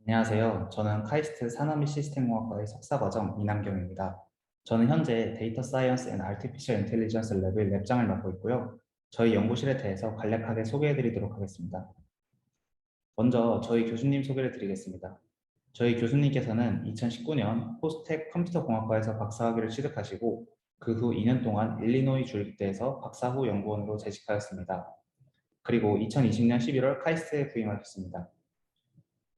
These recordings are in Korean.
안녕하세요. 저는 카이스트 산업및 시스템공학과의 석사과정 이남경입니다. 저는 현재 데이터 사이언스 앤 아티피셜 인텔리전스 랩의 랩장을 맡고 있고요. 저희 연구실에 대해서 간략하게 소개해드리도록 하겠습니다. 먼저 저희 교수님 소개를 드리겠습니다. 저희 교수님께서는 2019년 포스텍 컴퓨터공학과에서 박사학위를 취득하시고 그 후 2년 동안 일리노이 주립대에서 박사 후 연구원으로 재직하였습니다. 그리고 2020년 11월 카이스트에 부임하셨습니다.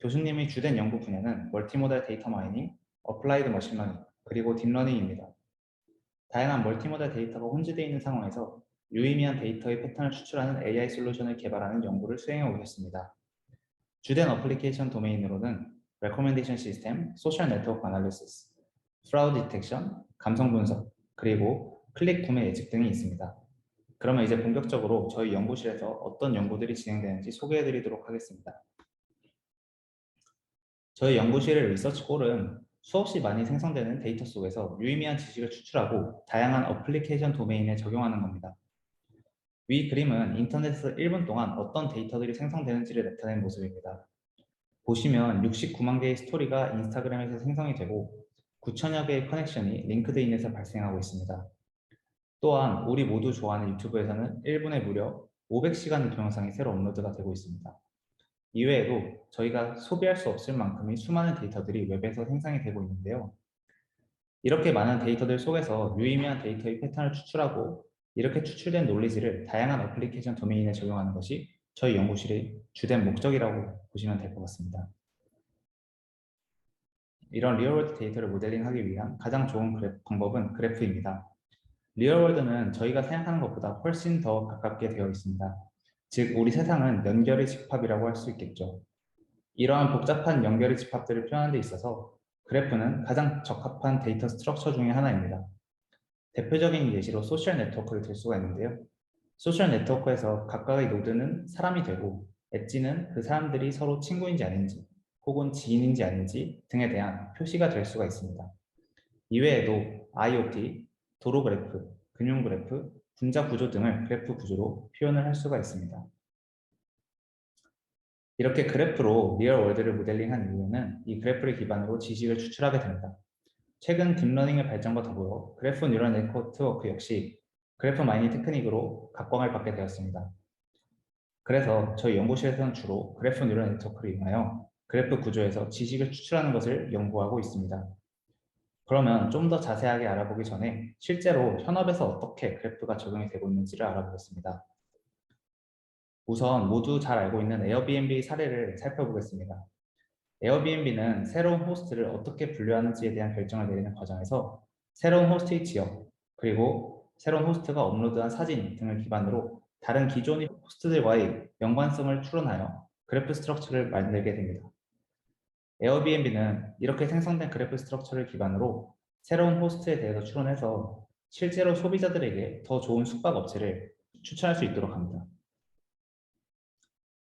교수님의 주된 연구 분야는 멀티모달 데이터 마이닝, 어플라이드 머신러닝, 그리고 딥러닝입니다. 다양한 멀티모달 데이터가 혼재되어 있는 상황에서 유의미한 데이터의 패턴을 추출하는 AI 솔루션을 개발하는 연구를 수행해 오셨습니다. 주된 어플리케이션 도메인으로는 레코멘데이션 시스템, 소셜 네트워크 애널리시스, 프라우드 디텍션, 감성 분석, 그리고 클릭 구매 예측 등이 있습니다. 그러면 이제 본격적으로 저희 연구실에서 어떤 연구들이 진행되는지 소개해 드리도록 하겠습니다. 저희 연구실의 리서치 골은 수없이 많이 생성되는 데이터 속에서 유의미한 지식을 추출하고 다양한 어플리케이션 도메인에 적용하는 겁니다. 위 그림은 인터넷에서 1분 동안 어떤 데이터들이 생성되는지를 나타낸 모습입니다. 보시면 69만 개의 스토리가 인스타그램에서 생성이 되고 9천여 개의 커넥션이 링크드인에서 발생하고 있습니다. 또한 우리 모두 좋아하는 유튜브에서는 1분에 무려 500시간의 동영상이 새로 업로드가 되고 있습니다. 이외에도 저희가 소비할 수 없을 만큼의 수많은 데이터들이 웹에서 생성이 되고 있는데요. 이렇게 많은 데이터들 속에서 유의미한 데이터의 패턴을 추출하고 이렇게 추출된 논리지를 다양한 어플리케이션 도메인에 적용하는 것이 저희 연구실의 주된 목적이라고 보시면 될 것 같습니다. 이런 리얼월드 데이터를 모델링하기 위한 가장 좋은 방법은 그래프입니다. 리얼월드는 저희가 생각하는 것보다 훨씬 더 가깝게 되어 있습니다. 즉, 우리 세상은 연결의 집합이라고 할 수 있겠죠. 이러한 복잡한 연결의 집합들을 표현하는 데 있어서 그래프는 가장 적합한 데이터 스트럭처 중의 하나입니다. 대표적인 예시로 소셜 네트워크를 들 수가 있는데요. 소셜 네트워크에서 각각의 노드는 사람이 되고 엣지는 그 사람들이 서로 친구인지 아닌지 혹은 지인인지 아닌지 등에 대한 표시가 될 수가 있습니다. 이외에도 IoT, 도로 그래프, 금융 그래프, 분자 구조 등을 그래프 구조로 표현을 할 수가 있습니다. 이렇게 그래프로 리얼 월드를 모델링한 이후에는 이 그래프를 기반으로 지식을 추출하게 됩니다. 최근 딥러닝의 발전과 더불어 그래프 뉴럴 네트워크 역시 그래프 마이닝 테크닉으로 각광을 받게 되었습니다. 그래서 저희 연구실에서는 주로 그래프 뉴럴 네트워크를 이용하여 그래프 구조에서 지식을 추출하는 것을 연구하고 있습니다. 그러면 좀 더 자세하게 알아보기 전에 실제로 현업에서 어떻게 그래프가 적용이 되고 있는지를 알아보겠습니다. 우선 모두 잘 알고 있는 에어비앤비 사례를 살펴보겠습니다. 에어비앤비는 새로운 호스트를 어떻게 분류하는지에 대한 결정을 내리는 과정에서 새로운 호스트의 지역, 그리고 새로운 호스트가 업로드한 사진 등을 기반으로 다른 기존의 호스트들과의 연관성을 추론하여 그래프 스트럭처를 만들게 됩니다. 에어비앤비는 이렇게 생성된 그래프 스트럭처를 기반으로 새로운 호스트에 대해서 추론해서 실제로 소비자들에게 더 좋은 숙박 업체를 추천할 수 있도록 합니다.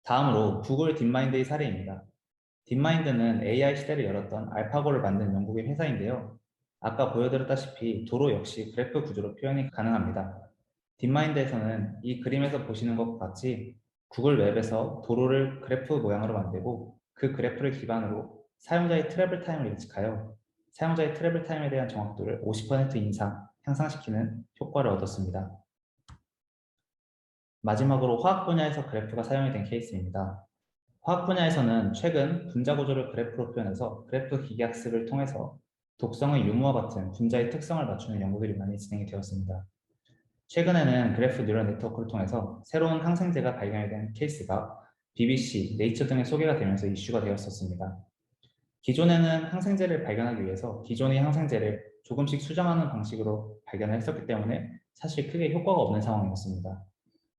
다음으로 구글 딥마인드의 사례입니다. 딥마인드는 AI 시대를 열었던 알파고를 만든 영국의 회사인데요. 아까 보여드렸다시피 도로 역시 그래프 구조로 표현이 가능합니다. 딥마인드에서는 이 그림에서 보시는 것과 같이 구글 웹에서 도로를 그래프 모양으로 만들고 그 그래프를 기반으로 사용자의 트래블 타임을 예측하여 사용자의 트래블 타임에 대한 정확도를 50% 이상 향상시키는 효과를 얻었습니다. 마지막으로 화학 분야에서 그래프가 사용이 된 케이스입니다. 화학 분야에서는 최근 분자 구조를 그래프로 표현해서 그래프 기계학습을 통해서 독성의 유무와 같은 분자의 특성을 맞추는 연구들이 많이 진행이 되었습니다. 최근에는 그래프 뉴럴 네트워크를 통해서 새로운 항생제가 발견이 된 케이스가 BBC, 네이처 등에 소개가 되면서 이슈가 되었었습니다. 기존에는 항생제를 발견하기 위해서 기존의 항생제를 조금씩 수정하는 방식으로 발견을 했었기 때문에 사실 크게 효과가 없는 상황이었습니다.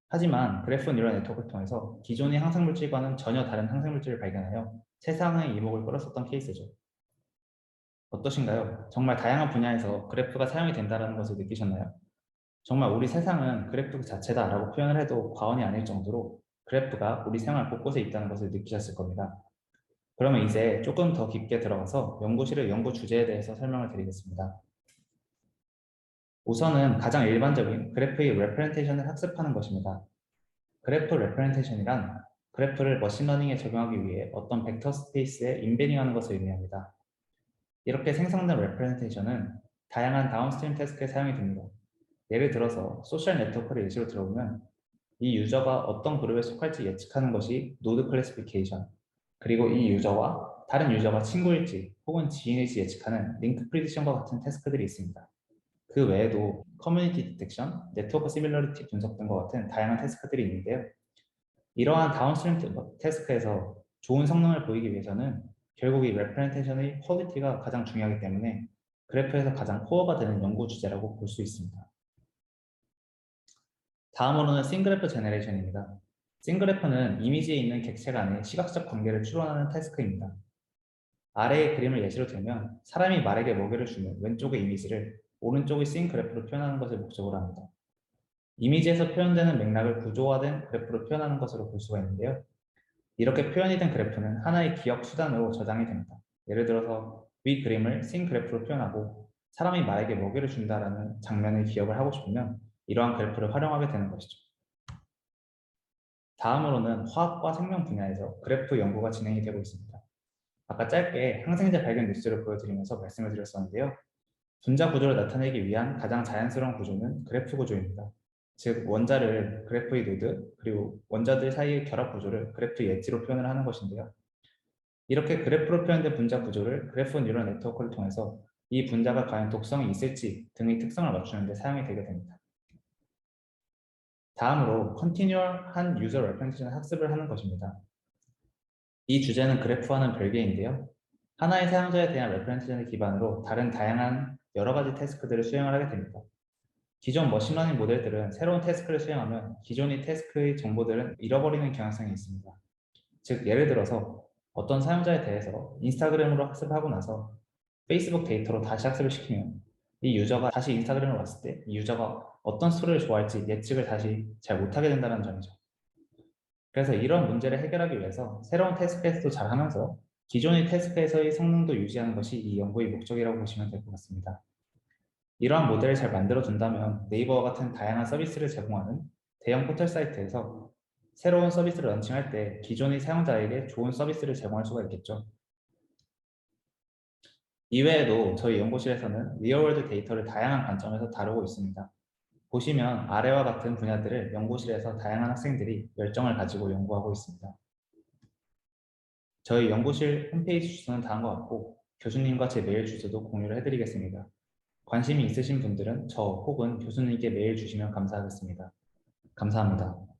하지만 그래프 뉴럴 네트워크를 통해서 기존의 항생물질과는 전혀 다른 항생물질을 발견하여 세상의 이목을 끌었었던 케이스죠. 어떠신가요? 정말 다양한 분야에서 그래프가 사용이 된다는 것을 느끼셨나요? 정말 우리 세상은 그래프 그 자체다라고 표현을 해도 과언이 아닐 정도로 그래프가 우리 생활 곳곳에 있다는 것을 느끼셨을 겁니다. 그러면 이제 조금 더 깊게 들어가서 연구실의 연구 주제에 대해서 설명을 드리겠습니다. 우선은 가장 일반적인 그래프의 레프렌테이션을 학습하는 것입니다. 그래프 레프렌테이션이란 그래프를 머신러닝에 적용하기 위해 어떤 벡터 스페이스에 인베딩하는 것을 의미합니다. 이렇게 생성된 레프레젠테이션은 다양한 다운스트림 태스크에 사용이 됩니다. 예를 들어서 소셜 네트워크를 예시로 들어보면 이 유저가 어떤 그룹에 속할지 예측하는 것이 노드 클래시피케이션, 그리고 이 유저와 다른 유저가 친구일지 혹은 지인일지 예측하는 링크 프리디션과 같은 태스크들이 있습니다. 그 외에도 커뮤니티 디텍션, 네트워크 시밀러리티 분석 등과 같은 다양한 태스크들이 있는데요. 이러한 다운스트림 태스크에서 좋은 성능을 보이기 위해서는 결국 이 레프레젠테이션의 퀄리티가 가장 중요하기 때문에 그래프에서 가장 코어가 되는 연구 주제라고 볼 수 있습니다. 다음으로는 싱그래프 제너레이션입니다. 싱그래프는 이미지에 있는 객체 간의 시각적 관계를 추론하는 태스크입니다. 아래의 그림을 예시로 들면 사람이 말에게 먹이를 주는 왼쪽의 이미지를 오른쪽의 싱그래프로 표현하는 것을 목적으로 합니다. 이미지에서 표현되는 맥락을 구조화된 그래프로 표현하는 것으로 볼 수가 있는데요. 이렇게 표현이 된 그래프는 하나의 기억 수단으로 저장이 됩니다. 예를 들어서 위 그림을 싱 그래프로 표현하고 사람이 말에게 먹이를 준다라는 장면을 기억을 하고 싶으면 이러한 그래프를 활용하게 되는 것이죠. 다음으로는 화학과 생명 분야에서 그래프 연구가 진행이 되고 있습니다. 아까 짧게 항생제 발견 뉴스를 보여드리면서 말씀을 드렸었는데요. 분자 구조를 나타내기 위한 가장 자연스러운 구조는 그래프 구조입니다. 즉 원자를 그래프의 노드 그리고 원자들 사이의 결합 구조를 그래프 엣지로 표현을 하는 것인데요. 이렇게 그래프로 표현된 분자 구조를 그래프 뉴럴 네트워크를 통해서 이 분자가 과연 독성이 있을지 등의 특성을 맞추는 데 사용이 되게 됩니다. 다음으로 컨티뉴얼한 유저 레퍼런스 학습을 하는 것입니다. 이 주제는 그래프와는 별개인데요. 하나의 사용자에 대한 레퍼런스를 기반으로 다른 다양한 여러 가지 태스크들을 수행을 하게 됩니다. 기존 머신러닝 모델들은 새로운 태스크를 수행하면 기존의 태스크의 정보들은 잃어버리는 경향성이 있습니다. 즉 예를 들어서 어떤 사용자에 대해서 인스타그램으로 학습을 하고 나서 페이스북 데이터로 다시 학습을 시키면 이 유저가 다시 인스타그램을 왔을 때 이 유저가 어떤 스토리를 좋아할지 예측을 다시 잘 못하게 된다는 점이죠. 그래서 이런 문제를 해결하기 위해서 새로운 태스크에서도 잘하면서 기존의 태스크에서의 성능도 유지하는 것이 이 연구의 목적이라고 보시면 될 것 같습니다. 이러한 모델을 잘 만들어 둔다면 네이버와 같은 다양한 서비스를 제공하는 대형 포털 사이트에서 새로운 서비스를 런칭할 때 기존의 사용자에게 좋은 서비스를 제공할 수가 있겠죠. 이외에도 저희 연구실에서는 리얼월드 데이터를 다양한 관점에서 다루고 있습니다. 보시면 아래와 같은 분야들을 연구실에서 다양한 학생들이 열정을 가지고 연구하고 있습니다. 저희 연구실 홈페이지 주소는 다음과 같고 교수님과 제 메일 주소도 공유를 해드리겠습니다. 관심이 있으신 분들은 저 혹은 교수님께 메일 주시면 감사하겠습니다. 감사합니다.